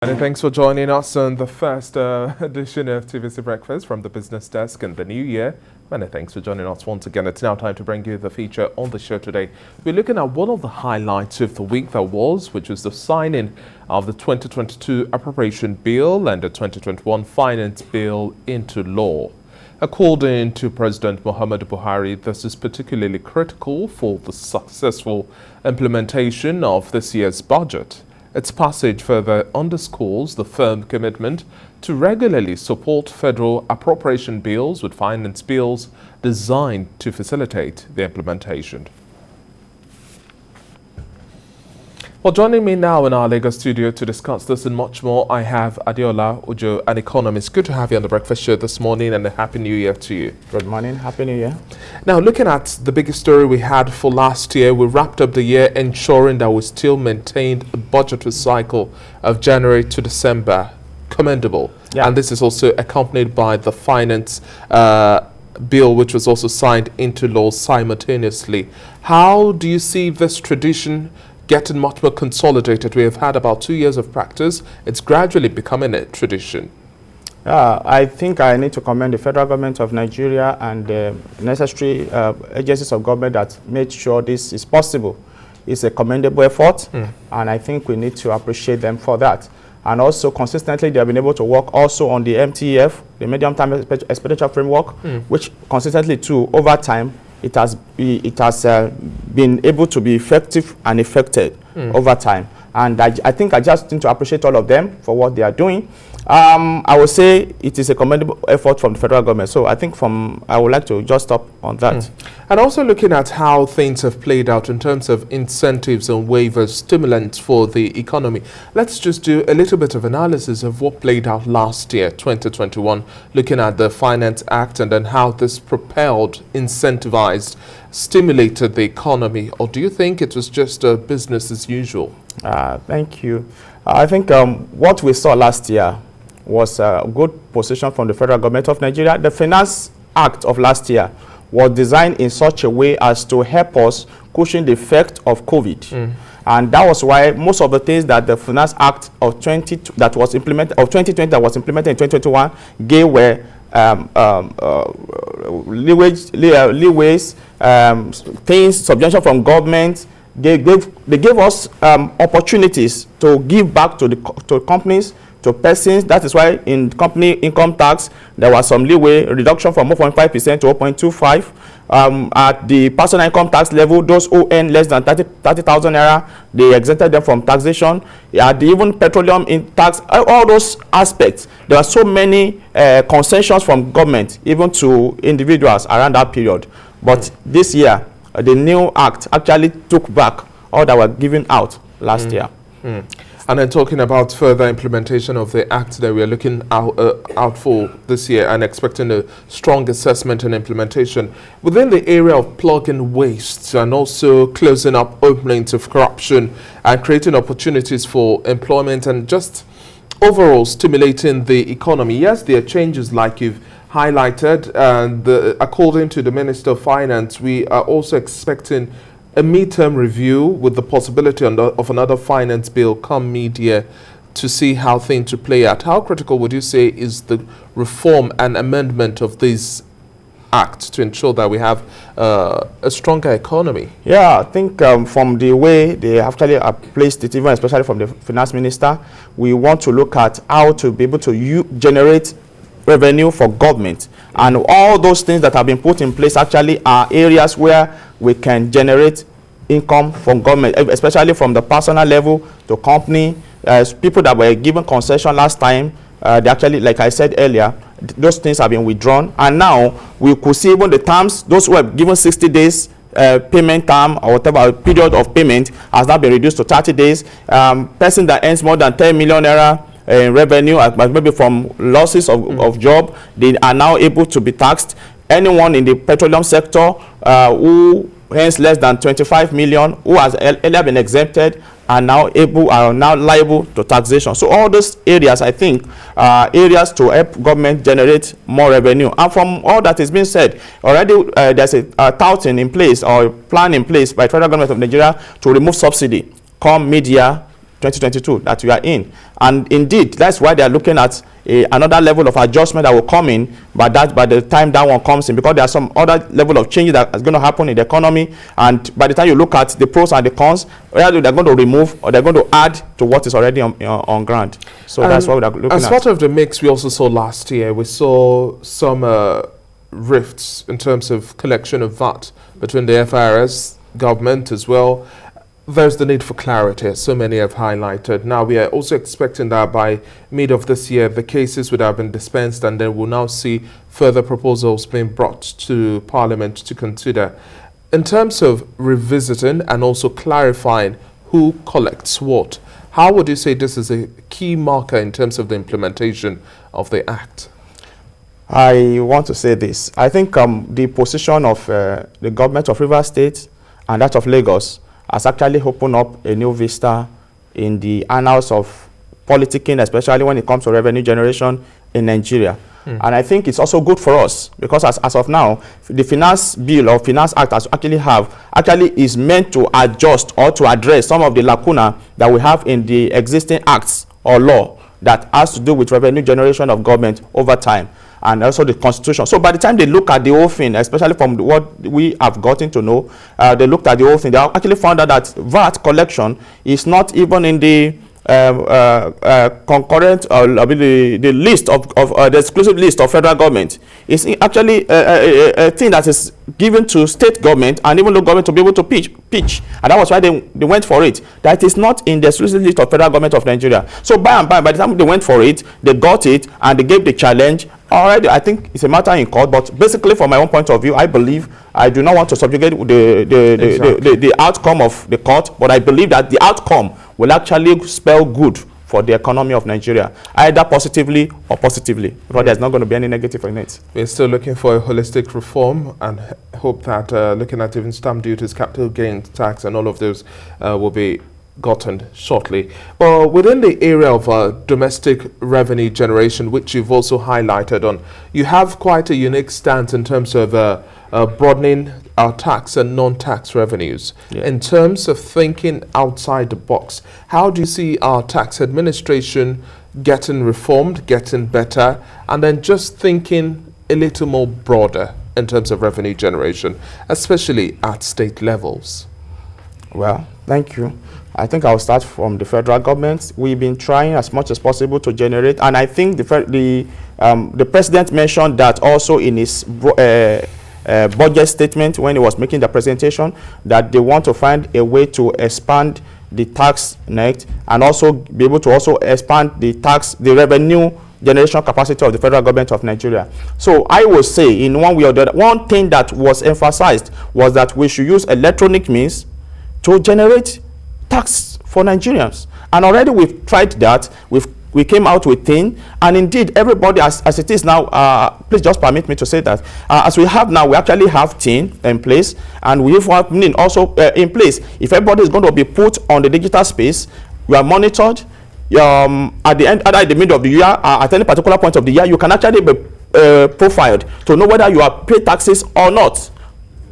And thanks for joining us on the first edition of TVC Breakfast from the Business Desk in the new year. Many thanks for joining us once again. It's now time to bring you the feature on the show today. We're looking at one of the highlights of the week that was, which was the signing of the 2022 Appropriation Bill and the 2021 Finance Bill into law. According to President Muhammadu Buhari, this is particularly critical for the successful implementation of this year's budget. Its passage further underscores the firm commitment to regularly support federal appropriation bills with finance bills designed to facilitate the implementation. Well, joining me now in our Lagos studio to discuss this and much more, I have Adeola Ojo, an economist. Good to have you on the Breakfast Show this morning, and a Happy New Year to you. Good morning. Happy New Year. Now, looking at the biggest story we had for last year, we wrapped up the year ensuring that we still maintained a budgetary cycle of January to December. Commendable. Yeah. And this is also accompanied by the finance bill, which was also signed into law simultaneously. How do you see this tradition getting much more consolidated? We have had about 2 years of practice. It's gradually becoming a tradition. I think I need to commend the federal government of Nigeria and the necessary agencies of government that made sure this is possible. It's a commendable effort, and I think we need to appreciate them for that. And also, consistently, they have been able to work also on the MTF, the medium-term expenditure framework, which consistently, too, over time, it has been able to be effective and effected over time. And I think I just need to appreciate all of them for what they are doing. I would say it is a commendable effort from the federal government. So I think I would like to just stop on that. And also looking at how things have played out in terms of incentives and waivers, stimulants for the economy. Let's just do a little bit of analysis of what played out last year, 2021, looking at the Finance Act and then how this propelled, incentivized, stimulated the economy. Or do you think it was just business as usual? Thank you. I think what we saw last year was a good position from the federal government of Nigeria. The Finance Act of last year was designed in such a way as to help us cushion the effect of COVID. And that was why most of the things that the Finance Act of 2020 that was implemented in 2021 gave were leeways, things, subvention from government. They gave us opportunities to give back to companies, to persons. That is why in company income tax, there was some leeway, reduction from 1.5% to 0.25. At the personal income tax level, those who earn less than 30,000 naira, they exempted them from taxation. At the even petroleum in tax, all those aspects, there are so many concessions from government, even to individuals around that period. But this year, the new act actually took back all that were given out last year. And then talking about further implementation of the act that we are looking out for this year and expecting a strong assessment and implementation within the area of plugging waste and also closing up openings of corruption and creating opportunities for employment and just overall stimulating the economy. Yes, there are changes like you've highlighted, and according to the Minister of Finance, we are also expecting a midterm review with the possibility of another finance bill come mid-year to see how things will play out. How critical would you say is the reform and amendment of this act to ensure that we have a stronger economy? Yeah, I think from the way they actually placed it, even especially from the finance minister, we want to look at how to be able to generate revenue for government, and all those things that have been put in place actually are areas where we can generate income from government, especially from the personal level to company. People that were given concession last time, they actually, like I said earlier, those things have been withdrawn, and now we could see even the terms, those who were given 60 days payment term or whatever period of payment has now been reduced to 30 days. Person that earns more than 10 million naira revenue, maybe from losses of job, they are now able to be taxed. Anyone in the petroleum sector who earns less than 25 million, who has earlier been exempted, are now liable to taxation. So all those areas, I think, are areas to help government generate more revenue. And from all that is being said, already there's a touting in place or plan in place by the federal government of Nigeria to remove subsidy come mid-year 2022 that we are in. And indeed, that's why they are looking at another level of adjustment that will come in by the time that one comes in, because there are some other level of changes that is going to happen in the economy. And by the time you look at the pros and the cons, whether they're going to remove or they're going to add to what is already on ground. So that's what we're looking at. As part of the mix we also saw last year, we saw some rifts in terms of collection of VAT between the FIRS government as well. There's the need for clarity, as so many have highlighted. Now, we are also expecting that by mid of this year, the cases would have been dispensed, and then we'll now see further proposals being brought to Parliament to consider. In terms of revisiting and also clarifying who collects what, how would you say this is a key marker in terms of the implementation of the Act? I want to say this. I think the position of the government of Rivers State and that of Lagos has actually opened up a new vista in the annals of politicking, especially when it comes to revenue generation in Nigeria. And I think it's also good for us, because as of now, the Finance Bill or Finance Act actually is meant to adjust or to address some of the lacuna that we have in the existing acts or law that has to do with revenue generation of government over time, and also the constitution. So by the time they look at the whole thing, especially from what we have gotten to know, they looked at the whole thing. They actually found out that VAT collection is not even in the concurrent the list of the exclusive list of federal government. It's actually a thing that is given to state government and even local government to be able to pitch, and that was why they went for it. That is not in the exclusive list of federal government of Nigeria. So by the time they went for it, they got it and they gave the challenge. Already, I think it's a matter in court, but basically, from my own point of view, I believe I do not want to subjugate the outcome of the court, but I believe that the outcome will actually spell good for the economy of Nigeria, either positively or positively, because there's not going to be any negative in it. We're still looking for a holistic reform and hope that looking at even stamp duties, capital gains tax, and all of those will be gotten shortly. But within the area of domestic revenue generation, which you've also highlighted on, you have quite a unique stance in terms of broadening our tax and non-tax revenues. Yeah. In terms of thinking outside the box, how do you see our tax administration getting reformed, getting better, and then just thinking a little more broader in terms of revenue generation, especially at state levels? Well, thank you. I think I'll start from the federal government. We've been trying as much as possible to generate, and I think the president mentioned that also in his budget statement when he was making the presentation, that they want to find a way to expand the tax net and also be able to also expand the revenue generation capacity of the federal government of Nigeria. So I will say, in one way or the other, one thing that was emphasized was that we should use electronic means to generate tax for Nigerians. And already we've tried that. We came out with TIN, and indeed everybody, as it is now, please just permit me to say that, as we have now, we actually have TIN in place, and we have TIN also in place. If everybody is going to be put on the digital space, we are monitored. At the middle of the year, at any particular point of the year, you can actually be profiled to know whether you are paid taxes or not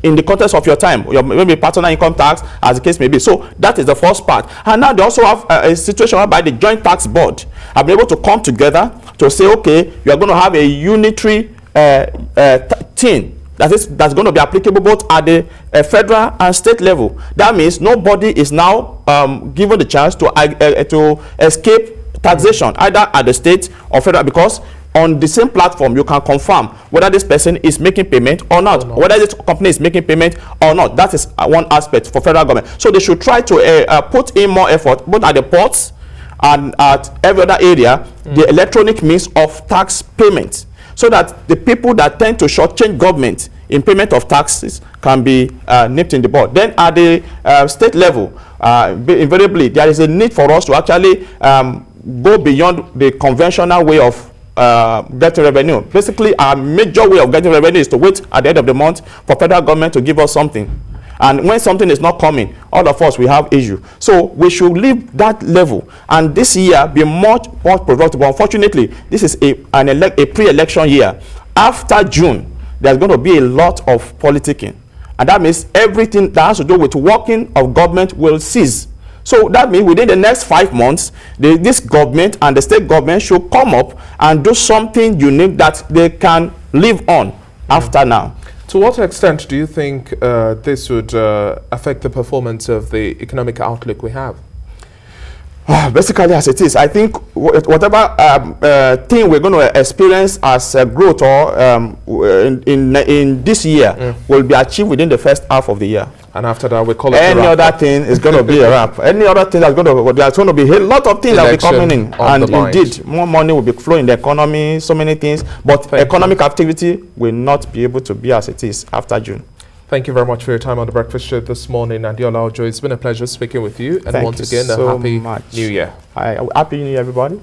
in the context of your time, maybe personal income tax, as the case may be. So that is the first part. And now they also have a situation whereby the Joint Tax Board have been able to come together to say, okay, you are going to have a unitary TIN that's going to be applicable both at the federal and state level. That means nobody is now given the chance to escape taxation, either at the state or federal, because on the same platform you can confirm whether this person is making payment or not, or whether this company is making payment or not. That is one aspect for federal government. So they should try to put in more effort both at the ports and at every other area, the electronic means of tax payment, so that the people that tend to shortchange government in payment of taxes can be nipped in the bud. Then at the state level, invariably there is a need for us to actually go beyond the conventional way of getting revenue. Basically, our major way of getting revenue is to wait at the end of the month for federal government to give us something. And when something is not coming, all of us, we have issue. So we should leave that level, and this year be much more productive. Unfortunately, this is a pre-election year. After June, there's going to be a lot of politicking, and that means everything that has to do with working of government will cease. So that means within the next 5 months, this government and the state government should come up and do something unique that they can live on after now. To what extent do you think this would affect the performance of the economic outlook we have? Basically, as it is, I think whatever thing we're going to experience as growth or in this year will be achieved within the first half of the year. And after that, we call it any other thing is going to be a wrap. Any other thing there's going to be a lot of things that will be coming in, and indeed more money will be flowing in the economy, so many things, but economic activity will not be able to be as it is after June. Thank you very much for your time on the breakfast show this morning, Adiola Ojo. It's been a pleasure speaking with you, and Thank once again, a happy New Year. Happy New Year, everybody.